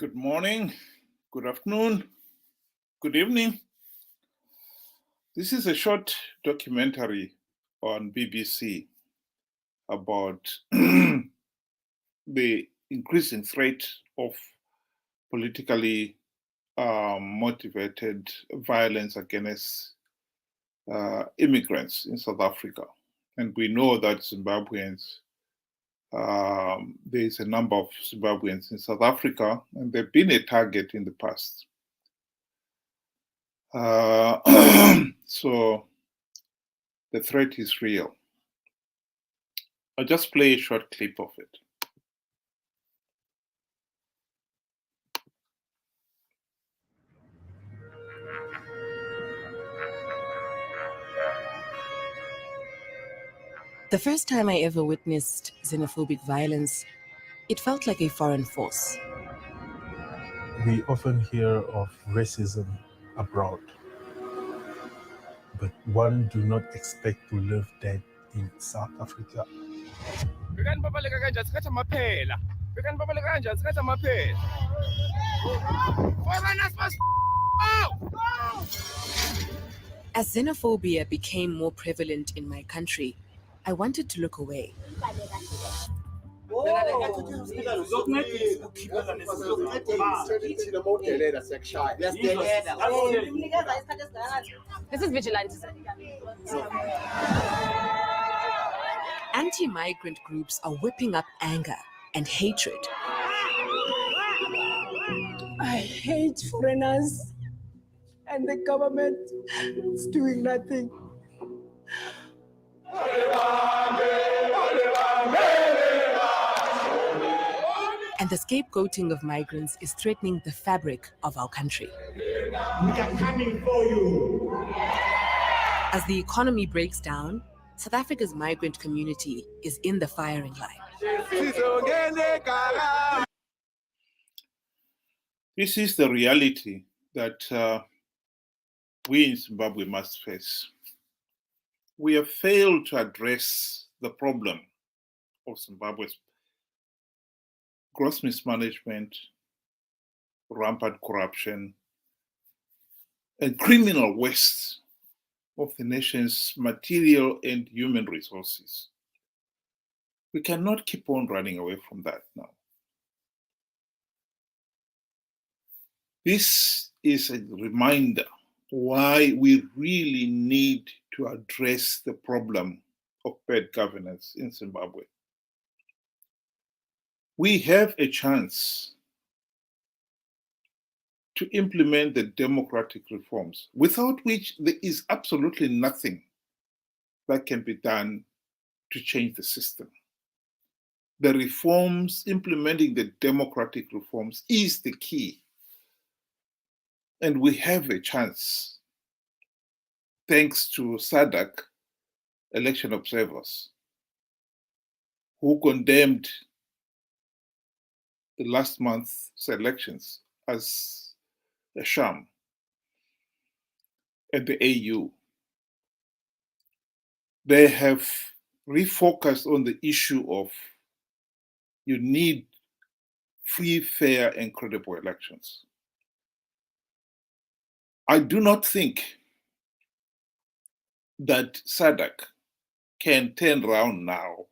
Good morning, good afternoon, good evening. This is a short documentary on BBC about the increasing threat of politically motivated violence against immigrants in South Africa. And we know that Zimbabweans, there is a number of Zimbabweans in South Africa, and they've been a target in the past. So the threat is real. I'll just play a short clip of it. The first time I ever witnessed xenophobic violence, it felt like a foreign force. We often hear of racism abroad, but one do not expect to live that in South Africa. As xenophobia became more prevalent in my country, I wanted to look away. This is vigilantism. Anti-migrant groups are whipping up anger and hatred. I hate foreigners, and the government is doing nothing. And the scapegoating of migrants is threatening the fabric of our country. We are coming for you. As the economy breaks down, South Africa's migrant community is in the firing line. This is the reality that we in Zimbabwe must face. We have failed to address the problem of Zimbabwe's gross mismanagement, rampant corruption, and criminal waste of the nation's material and human resources. We cannot keep on running away from that now. This is a reminder why we really need to address the problem of bad governance in Zimbabwe. We have a chance to implement the democratic reforms, without which there is absolutely nothing that can be done to change the system. The reforms, implementing the democratic reforms, is the key. And we have a chance, thanks to SADC election observers, who condemned the last month's elections as a sham, and the AU. They have refocused on the issue of you need free, fair, and credible elections. I do not think that SADC can turn around now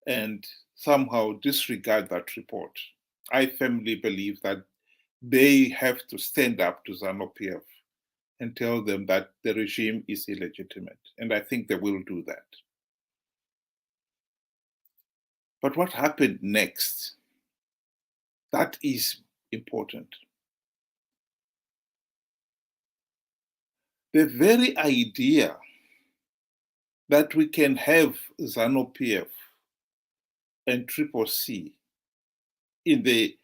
and somehow disregard that report. I firmly believe that they have to stand up to Zanu PF and tell them that the regime is illegitimate. And I think they will do that. But what happened next? That is important. The very idea that we can have Zanu PF and CCC in the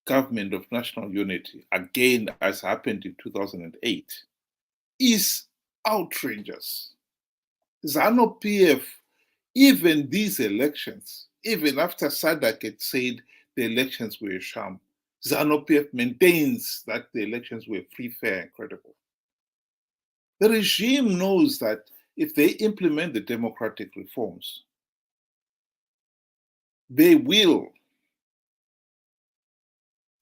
government of national unity, again, as happened in 2008, is outrageous. Zanu PF, even these elections, even after SADC had said the elections were a sham, Zanu PF maintains that the elections were free, fair, and credible. The regime knows that if they implement the democratic reforms, they will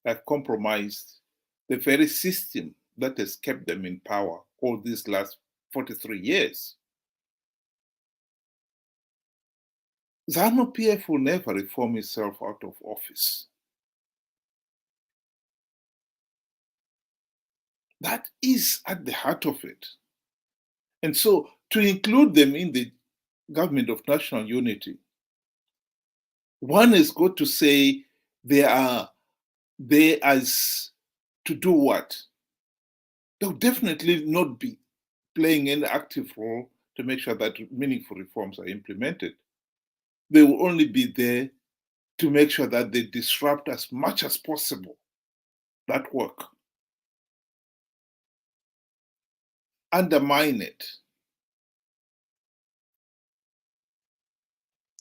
have compromised the very system that has kept them in power all these last 43 years. Zanu PF will never reform itself out of office. That is at the heart of it. And so to include them in the government of national unity, one has got to say they are there as to do what? They'll definitely not be playing any active role to make sure that meaningful reforms are implemented. They will only be there to make sure that they disrupt as much as possible that work. Undermine it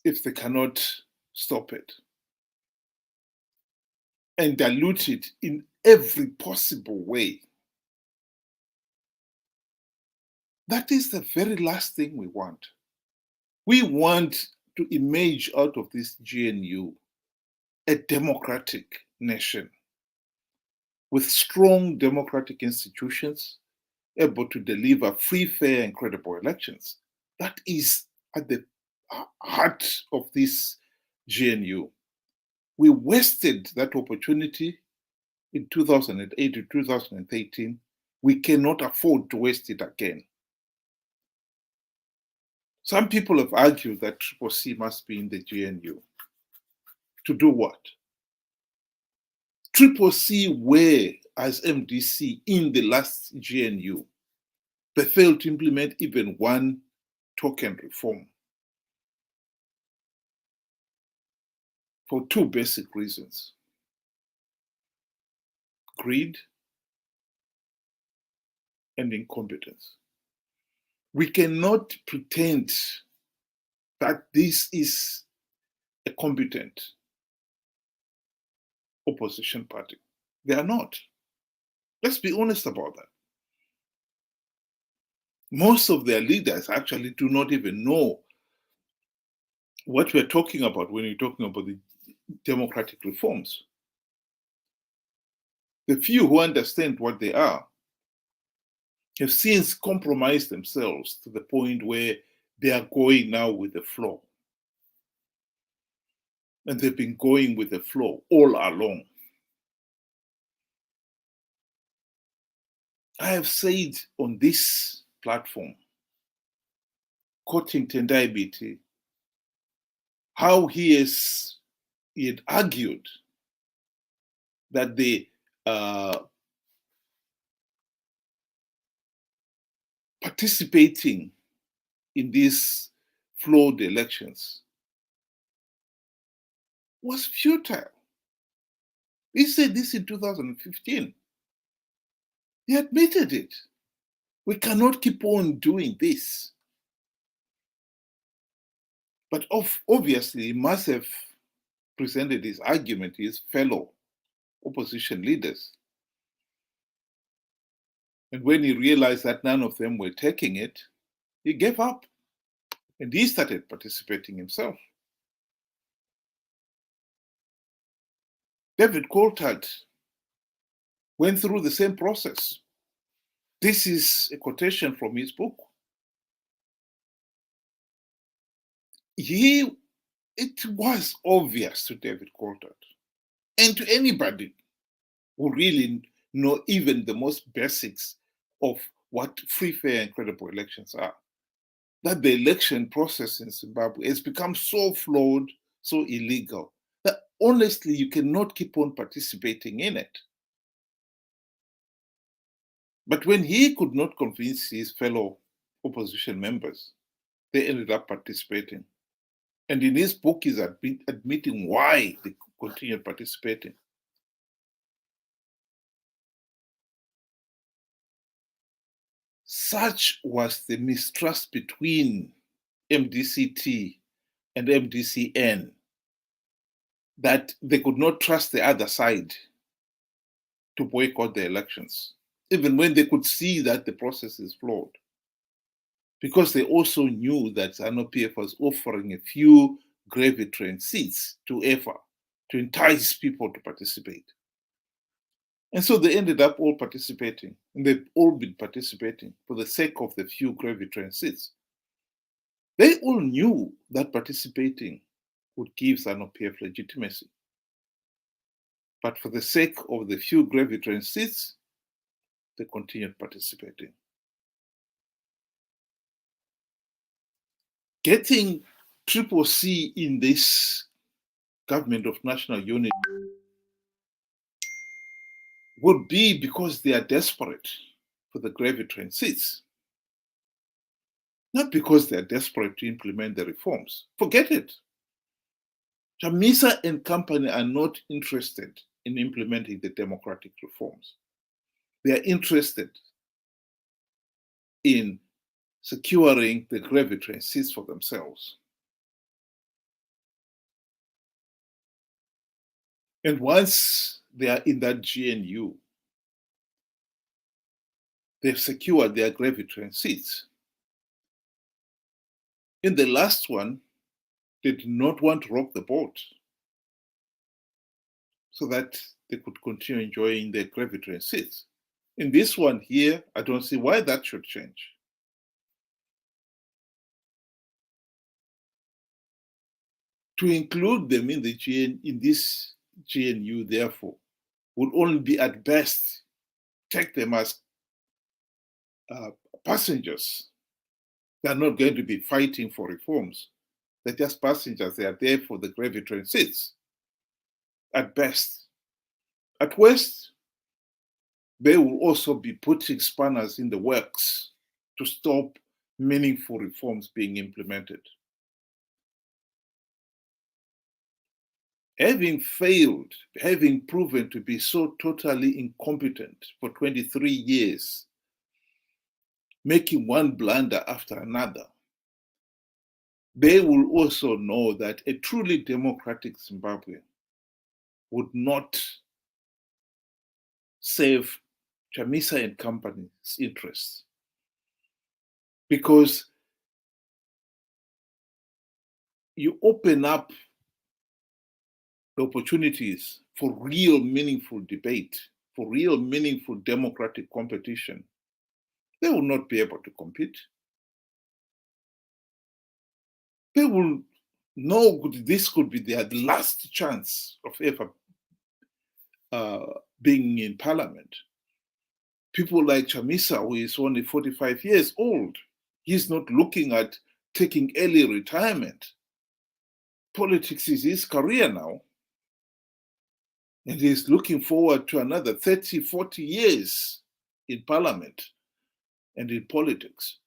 if they cannot stop it. And dilute it in every possible way. That is the very last thing we want. We want to emerge out of this GNU a democratic nation with strong democratic institutions able to deliver free, fair, and credible elections. That is at the heart of this GNU. We wasted that opportunity in 2008 to 2013. We cannot afford to waste it again. Some people have argued that CCC must be in the GNU. To do what? CCC were, as MDC, in the last GNU. They failed to implement even one token reform for two basic reasons: greed and incompetence. We cannot pretend that this is a competent opposition party. They are not. Let's be honest about that. Most of their leaders actually do not even know what we're talking about when you're talking about the democratic reforms. The few who understand what they are have since compromised themselves to the point where they are going now with the flow. And they've been going with the flow all along. I have said on this platform, quoting Tendai Biti, how he had argued that the participating in these flawed elections was futile. He said this in 2015. He admitted it. We cannot keep on doing this. But obviously, he must have presented his argument to his fellow opposition leaders. And when he realized that none of them were taking it, he gave up. And he started participating himself. David Coulthard went through the same process. This is a quotation from his book. It was obvious to David Coulthard and to anybody who really know even the most basics of what free, fair, and credible elections are, that the election process in Zimbabwe has become so flawed, so illegal, that honestly you cannot keep on participating in it. But when he could not convince his fellow opposition members, they ended up participating. And in his book, he's admitting why they continued participating. Such was the mistrust between MDCT and MDCN that they could not trust the other side to boycott the elections, even when they could see that the process is flawed. Because they also knew that Zanu PF was offering a few gravy train seats to EFA to entice people to participate. And so they ended up all participating, and they've all been participating for the sake of the few gravitran seats. They all knew that participating would give Zanu PF legitimacy. But for the sake of the few gravitran seats, they continued participating. Getting Triple C in this government of national unity would be because they are desperate for the gravitran seats, not because they are desperate to implement the reforms. Forget it. Chamisa and company are not interested in implementing the democratic reforms. They are interested in securing the gravitran seats for themselves. And once they are in that GNU, they've secured their gravitran seats. In the last one, they did not want to rock the boat so that they could continue enjoying their gravitran seats. In this one here, I don't see why that should change. To include them in this GNU, therefore, would only be at best take them as passengers. They're not going to be fighting for reforms. They're just passengers. They are there for the gravitran seats, at best. At worst, they will also be putting spanners in the works to stop meaningful reforms being implemented. Having failed, having proven to be so totally incompetent for 23 years, making one blunder after another, they will also know that a truly democratic Zimbabwe would not save Chamisa and company's interests, because you open up the opportunities for real meaningful debate, for real meaningful democratic competition. They will not be able to compete. They will know this could be their last chance of ever being in parliament. People like Chamisa, who is only 45 years old, he's not looking at taking early retirement. Politics is his career now. And he's looking forward to another 30, 40 years in parliament and in politics.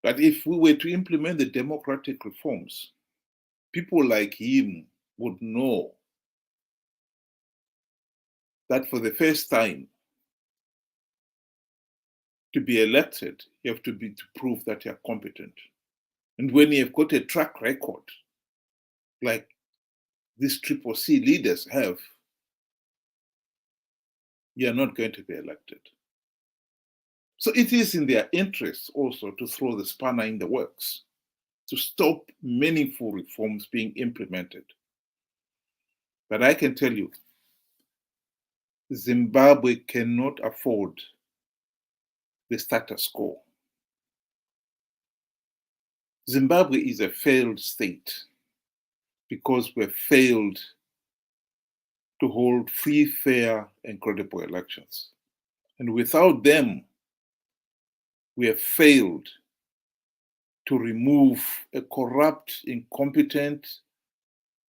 But if we were to implement the democratic reforms, people like him would know that for the first time, to be elected, you have to prove that you're competent. And when you've got a track record, like these Triple C leaders have, you're not going to be elected. So it is in their interest also to throw the spanner in the works, to stop meaningful reforms being implemented. But I can tell you, Zimbabwe cannot afford the status quo. Zimbabwe is a failed state because we've failed to hold free, fair, and credible elections. And without them, we have failed to remove a corrupt, incompetent,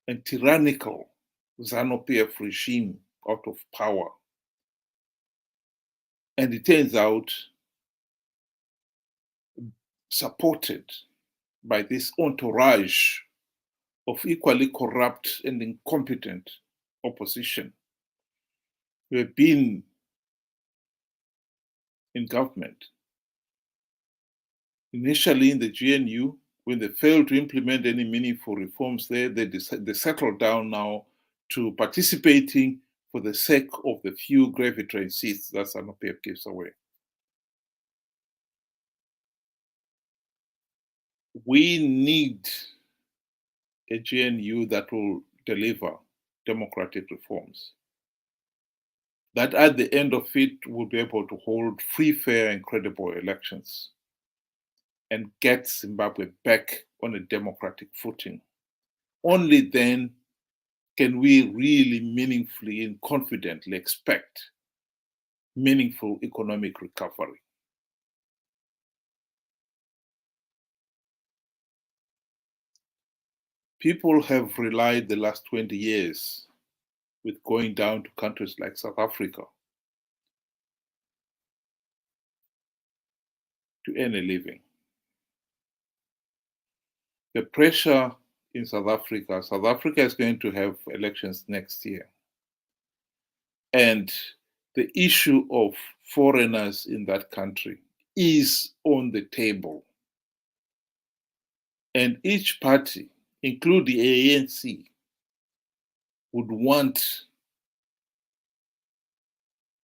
and tyrannical Zanu PF regime out of power. And it turns out, supported by this entourage of equally corrupt and incompetent opposition who have been in government. Initially in the GNU, when they failed to implement any meaningful reforms there, they settled down now to participating for the sake of the few gravitran seats that Zanu PF gives away. We need a GNU that will deliver democratic reforms. that at the end of it will be able to hold free, fair, and credible elections and get Zimbabwe back on a democratic footing. Only then can we really meaningfully and confidently expect meaningful economic recovery. People have relied the last 20 years with going down to countries like South Africa to earn a living. The pressure in South Africa is going to have elections next year. And the issue of foreigners in that country is on the table. And each party, including the ANC, would want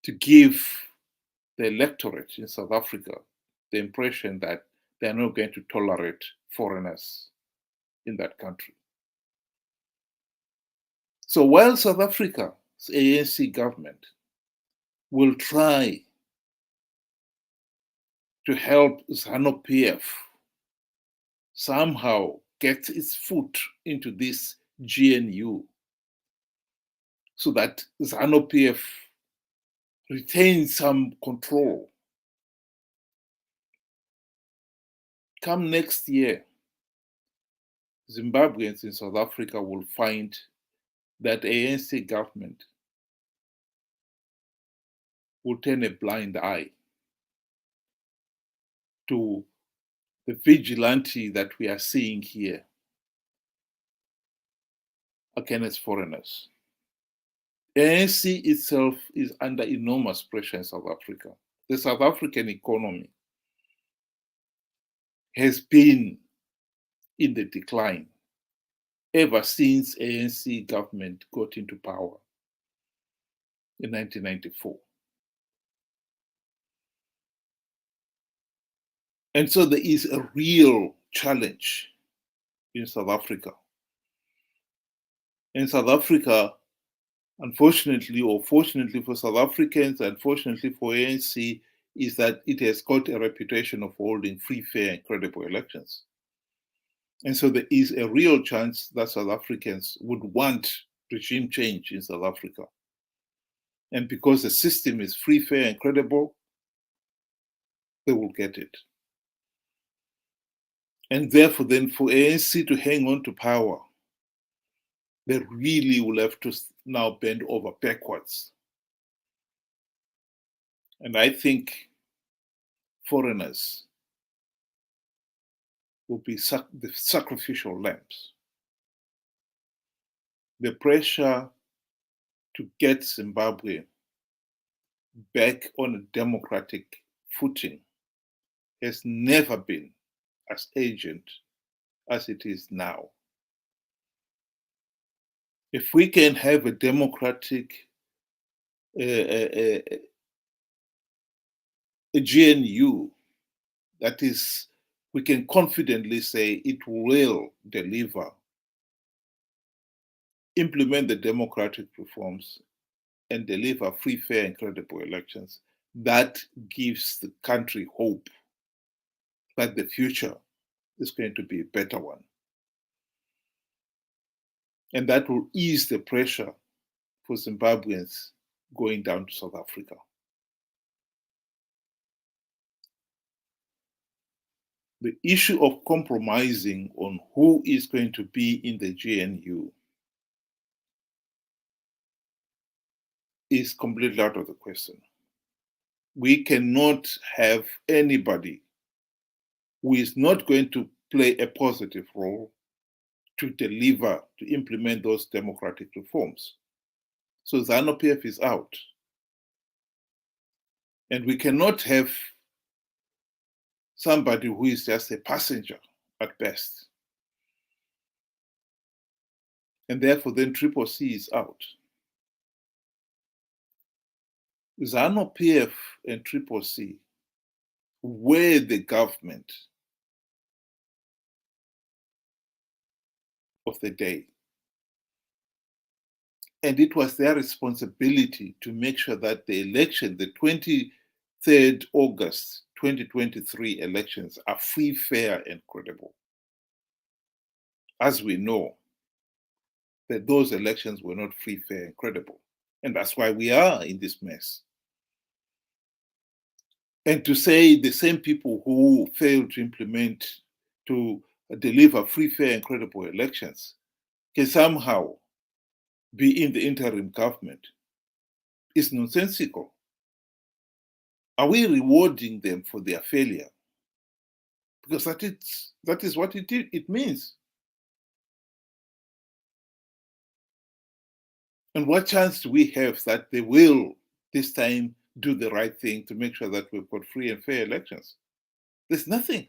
to give the electorate in South Africa the impression that they are not going to tolerate foreigners in that country. So while South Africa's ANC government will try to help Zanu PF somehow get its foot into this GNU so that Zanu PF retains some control. Come next year, Zimbabweans in South Africa will find that ANC government will turn a blind eye to the vigilante that we are seeing here against foreigners. ANC itself is under enormous pressure in South Africa. The South African economy has been in the decline ever since ANC government got into power in 1994. And so there is a real challenge in South Africa. In South Africa, unfortunately or fortunately for South Africans, unfortunately for ANC, is that it has got a reputation of holding free, fair, and credible elections. And so there is a real chance that South Africans would want regime change in South Africa. And because the system is free, fair, and credible, they will get it. And therefore, then for ANC to hang on to power, they really will have to now bend over backwards. And I think foreigners will be the sacrificial lambs. The pressure to get Zimbabwe back on a democratic footing has never been as urgent as it is now. If we can have a democratic a GNU that is, we can confidently say it will deliver, implement the democratic reforms, and deliver free, fair, and credible elections, that gives the country hope that the future is going to be a better one. And that will ease the pressure for Zimbabweans going down to South Africa. The issue of compromising on who is going to be in the GNU is completely out of the question. We cannot have anybody who is not going to play a positive role to deliver, to implement those democratic reforms. So Zanu PF is out. And we cannot have somebody who is just a passenger at best. And therefore then CCC is out. Zanu PF and CCC were the government of the day. And it was their responsibility to make sure that the election, the 23rd August 2023 elections, are free, fair, and credible. As we know, that those elections were not free, fair, and credible. And that's why we are in this mess. And to say the same people who failed to implement, to deliver free, fair, and credible elections can somehow be in the interim government is nonsensical. Are we rewarding them for their failure? Because that is what it means. And what chance do we have that they will this time do the right thing to make sure that we've got free and fair elections? There's nothing.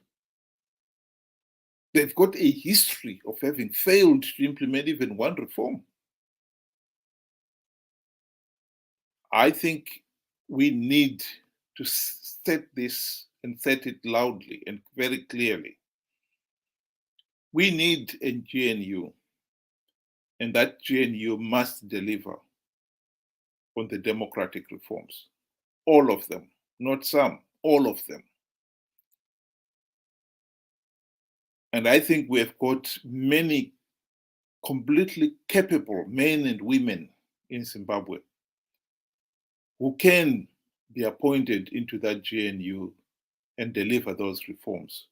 They've got a history of having failed to implement even one reform. I think we need to set this and set it loudly and very clearly. We need a GNU, and that GNU must deliver on the democratic reforms. All of them, not some, all of them. And I think we have got many completely capable men and women in Zimbabwe who can be appointed into that GNU and deliver those reforms.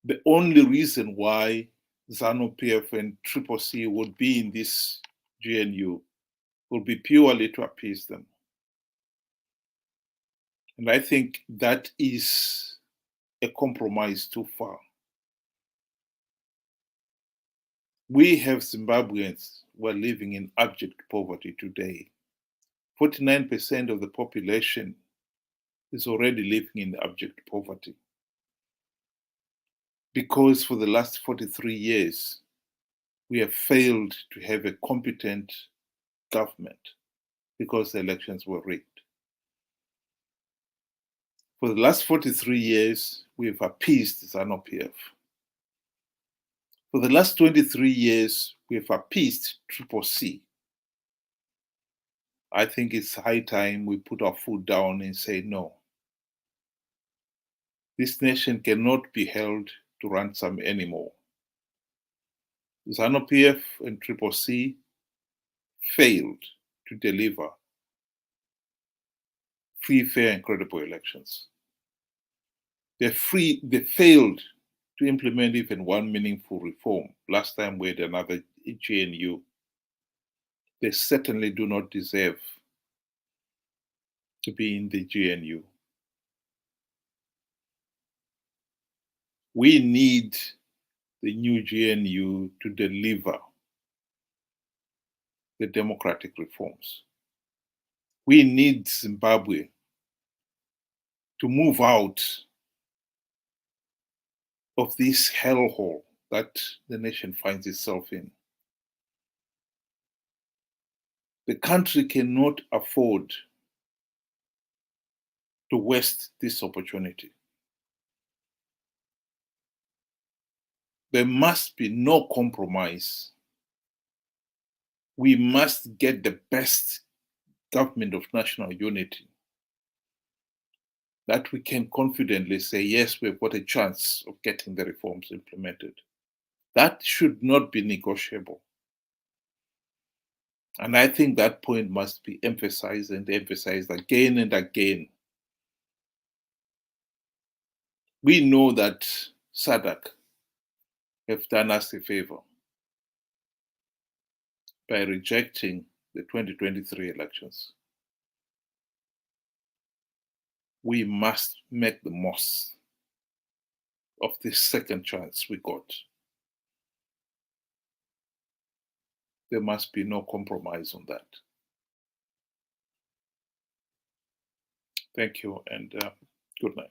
The only reason why Zanu PF and CCC would be in this GNU will be purely to appease them. And I think that is a compromise too far. We have Zimbabweans who are living in abject poverty today. 49% of the population is already living in abject poverty. Because for the last 43 years, we have failed to have a competent government because the elections were rigged. For the last 43 years, we have appeased Zanu PF. For the last 23 years, we have appeased CCC. I think it's high time we put our foot down and say no. This nation cannot be held to ransom anymore. Zanu PF and CCC failed to deliver free, fair, and credible elections. They failed to implement even one meaningful reform. Last time we had another GNU. They certainly do not deserve to be in the GNU. We need the new GNU to deliver the democratic reforms. We need Zimbabwe to move out of this hellhole that the nation finds itself in. The country cannot afford to waste this opportunity. There must be no compromise. We must get the best government of national unity that we can confidently say, yes, we've got a chance of getting the reforms implemented. That should not be negotiable. And I think that point must be emphasized and emphasized again and again. We know that SADC have done us a favor by rejecting the 2023 elections. We must make the most of this second chance we got. There must be no compromise on that. Thank you and good night.